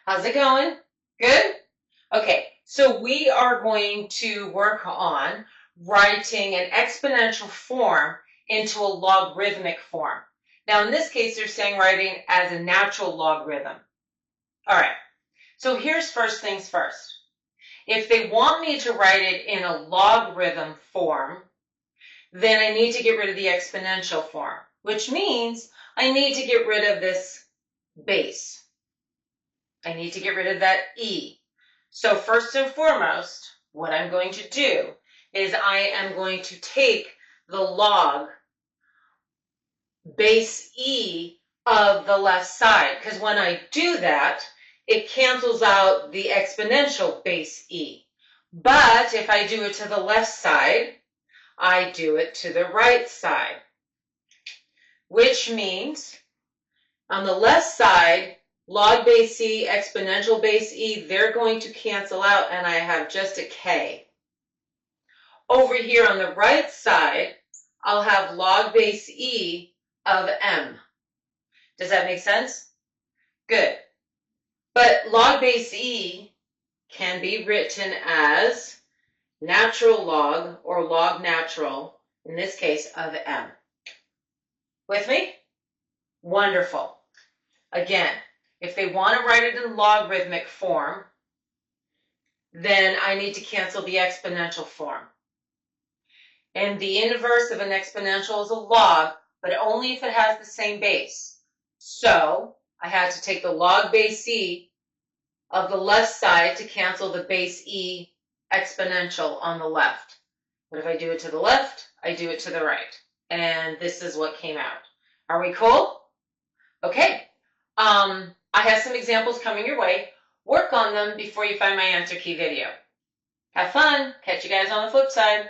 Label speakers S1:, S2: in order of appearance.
S1: How's it going? Good? Okay, so we are going to work on writing an exponential form into a logarithmic form. Now, in this case, they're saying writing as a natural logarithm. All right, so here's first things first. If they want me to write it in a logarithm form, then I need to get rid of the exponential form, which means I need to get rid of this base. I need to get rid of that e. So first and foremost, what I'm going to do is I am going to take the log base e of the left side, because when I do that, it cancels out the exponential base e. But if I do it to the left side, I do it to the right side, which means on the left side, log base e, exponential base e, they're going to cancel out and I have just a k. Over here on the right side, I'll have log base e of m. Does that make sense? Good. But log base e can be written as natural log or log natural, in this case, of m. With me? Wonderful. Again, if they want to write it in logarithmic form, then I need to cancel the exponential form. And the inverse of an exponential is a log, but only if it has the same base. So I had to take the log base e of the left side to cancel the base e exponential on the left. But if I do it to the left, I do it to the right. And this is what came out. Are we cool? Okay. I have some examples coming your way. Work on them before you find my answer key video. Have fun. Catch you guys on the flip side.